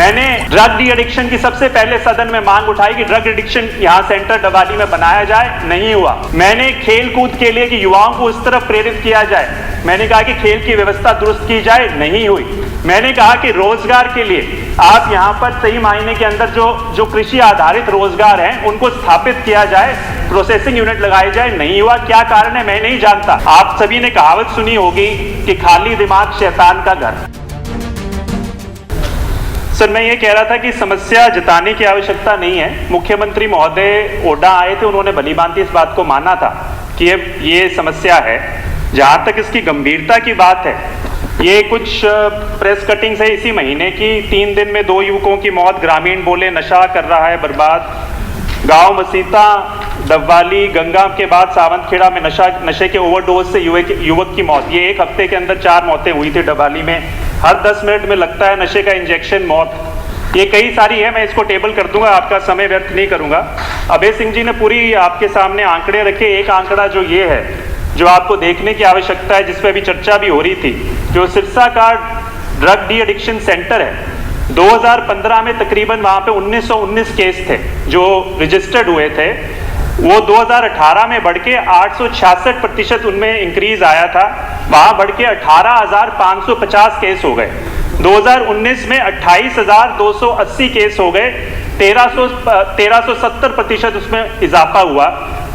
मैंने drug de addiction की सबसे पहले सदन में मांग उठाई कि ड्रग एडिक्शन यहाँ सेंटर डवाली में बनाया जाए, नहीं हुआ। मैंने खेल कूद के लिए कि युवाओं को उस तरफ प्रेरित किया जाए, मैंने कहा कि खेल की व्यवस्था दुरुस्त की जाए, नहीं हुई। मैंने कहा कि रोजगार के लिए आप यहाँ पर सही मायने के अंदर जो कृषि आधारित रोजगार हैं उनको स्थापित किया जाए, प्रोसेसिंग यूनिट लगाई जाए, नहीं हुआ। क्या कारण है मैं नहीं जानता। आप सभी ने कहावत सुनी होगी कि खाली दिमाग शैतान का घर। सर, मैं ये कह रहा था कि समस्या जताने की आवश्यकता नहीं है। मुख्यमंत्री महोदय ओडा आए थे, उन्होंने भली भांति इस बात को माना था कि ये समस्या है। जहाँ तक इसकी गंभीरता की बात है, ये कुछ प्रेस कटिंग्स है इसी महीने की। 3 दिन में 2 युवकों की मौत, ग्रामीण बोले नशा कर रहा है बर्बाद। गांव मसीता, डबवाली, गंगा के बाद सावंतखेड़ा में नशे के ओवरडोज से युवक की मौत। ये 1 हफ्ते के अंदर 4 मौतें हुई थी डबवाली में। हर 10 मिनट में लगता है नशे का इंजेक्शन, मौत। ये कई सारी है, मैं इसको टेबल कर दूंगा, आपका समय व्यर्थ नहीं करूंगा। अभय सिंह जी ने पूरी आपके सामने आंकड़े रखे। एक आंकड़ा जो ये है, जो आपको देखने की आवश्यकता है, जिस पर अभी चर्चा भी हो रही थी, जो सिरसा का ड्रग डी एडिक्शन सेंटर है, 2015 में तकरीबन वहाँ पे 1919 केस थे जो रजिस्टर्ड हुए थे। वो 2018 में बढ़ के 866% उनमें इंक्रीज आया था। वहाँ बढ़ के 18,550 केस हो गए। 2019 में 28,280 केस हो गए। 1370% उसमें इजाफा हुआ।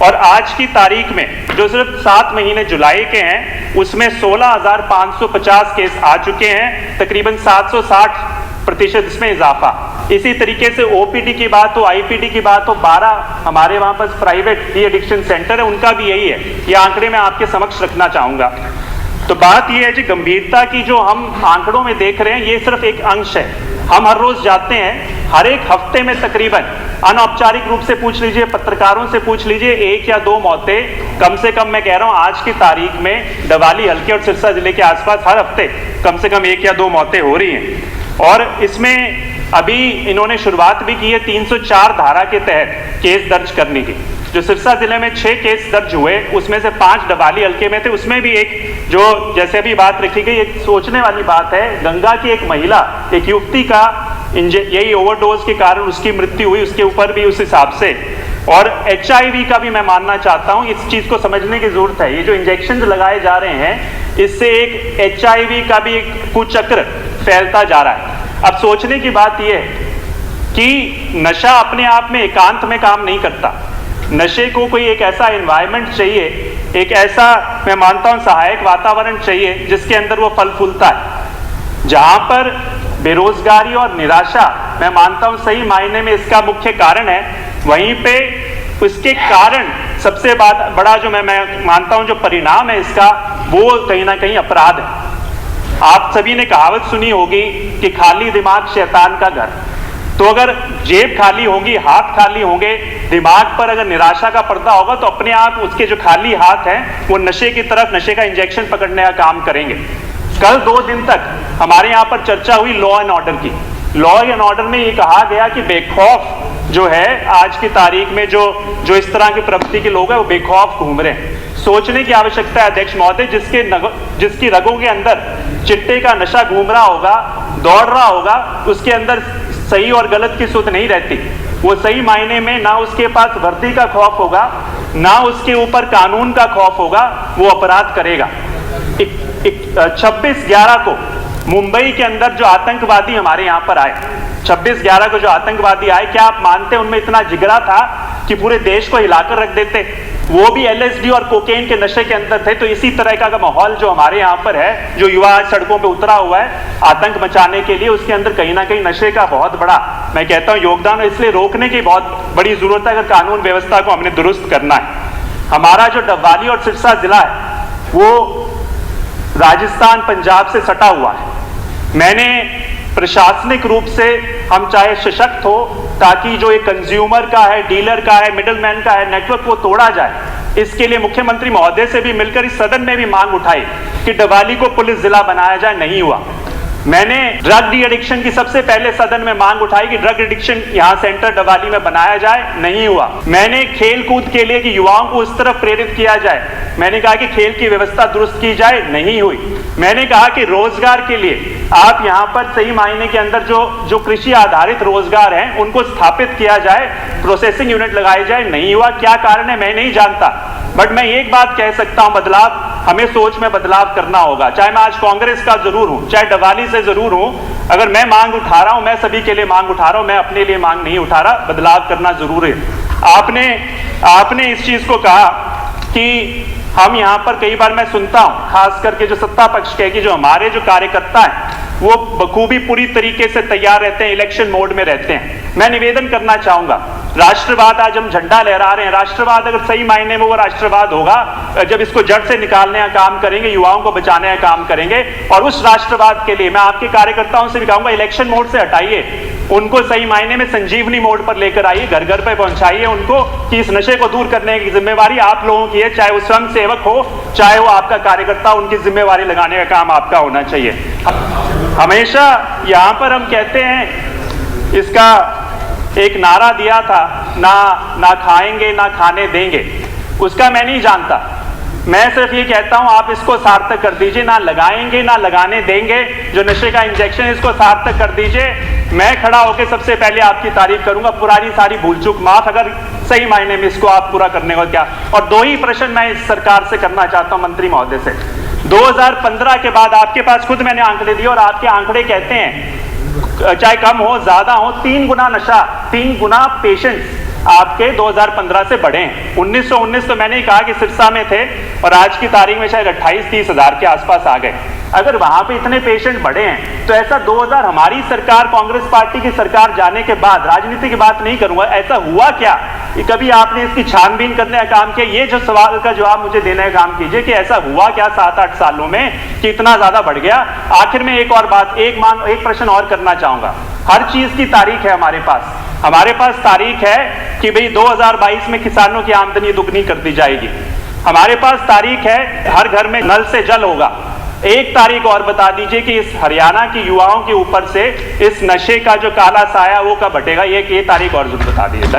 और आज की तारीख में जो सिर्फ 7 महीने जुलाई के हैं, उसमें 16,550 केस आ चुके हैं, तकरीबन 760% इसमें इजाफा। इसी तरीके से ओपीडी की बात हो, आईपीडी की बात हो, 12 हमारे वहाँ पर प्राइवेट डी एडिक्शन सेंटर है, उनका भी यही है। ये आंकड़े मैं आपके समक्ष रखना चाहूँगा। तो बात ये है जी, गंभीरता की जो हम आंकड़ों में देख रहे हैं, ये सिर्फ एक अंश है। हम हर रोज जाते हैं, हर एक हफ्ते में तकरीबन अनौपचारिक रूप से पूछ लीजिए, पत्रकारों से पूछ लीजिए, 1 या 2 मौतें कम से कम, मैं कह रहा हूँ आज की तारीख में डवाली हल्के और सिरसा जिले के आसपास हर हफ्ते कम से कम 1 या 2 मौतें हो रही हैं। और इसमें अभी इन्होंने शुरुआत भी की है 304 धारा के तहत केस दर्ज करने की। जो सिरसा जिले में 6 केस दर्ज हुए, उसमें से 5 डवाली हल्के में थे। उसमें भी एक जो जैसे अभी बात रखी गई, एक सोचने वाली बात है। गंगा की एक महिला, एक युवती का यही ओवरडोज के कारण उसकी मृत्यु हुई, उसके ऊपर भी उस हिसाब से। और HIV का भी मैं मानना चाहता हूँ, इस चीज को समझने की जरूरत है। ये जो इंजेक्शन लगाए जा रहे हैं, इससे एक HIV का भी एक कुचक्र फैलता जा रहा है। अब सोचने की बात यह है कि नशा अपने आप में एकांत में काम नहीं करता। नशे को कोई एक ऐसा एनवायरनमेंट चाहिए, एक ऐसा मैं मानता हूं सहायक वातावरण चाहिए जिसके अंदर वो फल फूलता है। जहां पर बेरोजगारी और निराशा, मैं मानता हूं सही मायने में इसका मुख्य कारण है, वहीं पे उसके कारण सबसे बड़ा जो मैं मानता हूं जो परिणाम है इसका, वो कहीं ना कहीं अपराध है। आप सभी ने कहावत सुनी होगी कि खाली दिमाग शैतान का घर। तो अगर जेब खाली होगी, हाथ खाली होंगे, दिमाग पर अगर निराशा का पर्दा होगा, तो अपने आप उसके जो खाली हाथ हैं वो नशे की तरफ, नशे का इंजेक्शन पकड़ने का काम करेंगे। कल 2 दिन तक हमारे यहाँ पर चर्चा हुई लॉ एंड ऑर्डर की। लॉ एंड ऑर्डर में ये कहा गया कि बेखौफ जो है आज की तारीख में जो इस तरह की प्रवृत्ति के लोग हैं वो बेखौफ घूम रहे हैं। सोचने की आवश्यकता है अध्यक्ष महोदय, जिसकी रगों के अंदर चिट्टे का नशा घूम रहा होगा, दौड़ रहा होगा, उसके अंदर सही और गलत की सुध नहीं रहती। वो सही मायने में ना उसके पास वर्दी का खौफ होगा, ना उसके ऊपर कानून का खौफ होगा, वो अपराध करेगा। 26/11 को मुंबई के अंदर जो आतंकवादी हमारे यहाँ पर आए, 26/11 को जो आतंकवादी आए, क्या आप मानते हैं उनमें इतना जिगरा था कि पूरे देश को हिलाकर रख देते? वो भी LSD और कोकेन के नशे के अंदर थे। तो इसी तरह का माहौल जो हमारे यहाँ पर है, जो युवा सड़कों पे उतरा हुआ है आतंक मचाने के लिए, उसके अंदर कहीं ना कहीं नशे का बहुत बड़ा, मैं कहता हूँ, योगदान है। इसलिए रोकने की बहुत बड़ी जरूरत है अगर कानून व्यवस्था को हमने दुरुस्त करना है। हमारा जो डबवाली और सिरसा जिला है वो राजस्थान पंजाब से सटा हुआ है। मैंने प्रशासनिक रूप से हम चाहे सशक्त हो, ताकि जो ये कंज्यूमर का है, डीलर का है, मिडलमैन का है नेटवर्क, वो तोड़ा जाए। इसके लिए मुख्यमंत्री महोदय से भी मिलकर इस सदन में भी मांग उठाई कि डवाली को पुलिस जिला बनाया जाए, नहीं हुआ। मैंने ड्रग डी एडिक्शन की सबसे पहले सदन में मांग उठाई कि ड्रग एडिक्शन यहाँ सेंटर डवाली में बनाया जाए, नहीं हुआ। मैंने खेल कूद के लिए कि युवाओं को उस तरफ प्रेरित किया जाए, मैंने कहा कि खेल की व्यवस्था दुरुस्त की जाए, नहीं हुई। मैंने कहा कि रोजगार के लिए आप यहां पर सही मायने के अंदर जो कृषि आधारित रोजगार हैं उनको स्थापित किया जाए, प्रोसेसिंग यूनिट लगाई जाए। नहीं हुआ, क्या कारण है मैं नहीं जानता, बट मैं एक बात कह सकता हूं, बदलाव हमें सोच में बदलाव करना होगा। चाहे मैं आज कांग्रेस का जरूर हूं, चाहे डवाली से जरूर हूं, अगर मैं मांग उठा रहा हूं, मैं सभी के लिए मांग उठा रहा हूं, मैं अपने लिए मांग नहीं उठा रहा, बदलाव करना जरूर है। आपने इस चीज को कहा कि हम यहां पर कई बार मैं सुनता हूं, खास करके जो सत्ता पक्ष के कि जो हमारे जो कार्यकर्ता हैं वो बखूबी पूरी तरीके से तैयार रहते हैं, इलेक्शन मोड में रहते हैं। मैं निवेदन करना चाहूंगा, राष्ट्रवाद आज हम झंडा लहरा रहे हैं, राष्ट्रवाद अगर सही मायने में वो राष्ट्रवाद होगा जब इसको जड़ से निकालने का काम करेंगे, युवाओं को बचाने का काम करेंगे। और उस राष्ट्रवाद के लिए मैं आपके कार्यकर्ताओं से भी कहूंगा, इलेक्शन मोड से हटाइए, उनको सही मायने में संजीवनी मोड पर लेकर आइए, घर घर पे पहुंचाइए उनको कि इस नशे को दूर करने की जिम्मेवारी आप लोगों की है, चाहे वो स्वयं सेवक हो, चाहे वो आपका कार्यकर्ता, उनकी जिम्मेवारी लगाने का काम आपका होना चाहिए। हमेशा यहां पर हम कहते हैं, इसका एक नारा दिया था, ना खाएंगे ना खाने देंगे, उसका मैं नहीं जानता। मैं सिर्फ ये कहता हूं आप इसको सार्थक कर दीजिए, ना लगाएंगे ना लगाने देंगे, जो नशे का इंजेक्शन इसको सार्थक कर दीजिए। मैं खड़ा होकर सबसे पहले आपकी तारीफ करूंगा, पुरानी सारी भूल चूक माफ, अगर सही मायने में इसको आप पूरा करने को क्या। और दो ही प्रश्न मैं इस सरकार से करना चाहता हूं, मंत्री महोदय से। 2015 के बाद आपके पास खुद मैंने आंकड़े दिए और आपके आंकड़े कहते हैं चाहे कम हो ज्यादा हो, 3 गुना नशा, 3 गुना पेशेंट्स आपके 2015 से बढ़े हैं। 1919 तो मैंने ही कहा कि सिरसा में थे और आज की तारीख में शायद 28-30 हजार के आसपास आ गए। अगर वहां पे इतने पेशेंट बढ़े हैं तो ऐसा 2000 हमारी सरकार, कांग्रेस पार्टी की सरकार जाने के बाद, राजनीति की बात नहीं करूंगा, ऐसा हुआ क्या कि कभी आपने इसकी छानबीन करने का काम किया? ये जो सवाल का जवाब मुझे देने का काम कीजिए कि ऐसा हुआ क्या 7-8 सालों में कि इतना ज्यादा बढ़ गया। आखिर में एक और बात, एक प्रश्न और करना चाहूंगा। हर चीज की तारीख है हमारे पास तारीख है कि भाई 2022 में किसानों की आमदनी दुगनी कर दी जाएगी। हमारे पास तारीख है हर घर में नल से जल होगा। एक तारीख और बता दीजिए कि इस हरियाणा की युवाओं के ऊपर से इस नशे का जो काला साया वो कब हटेगा, ये तारीख और बता दीजिए।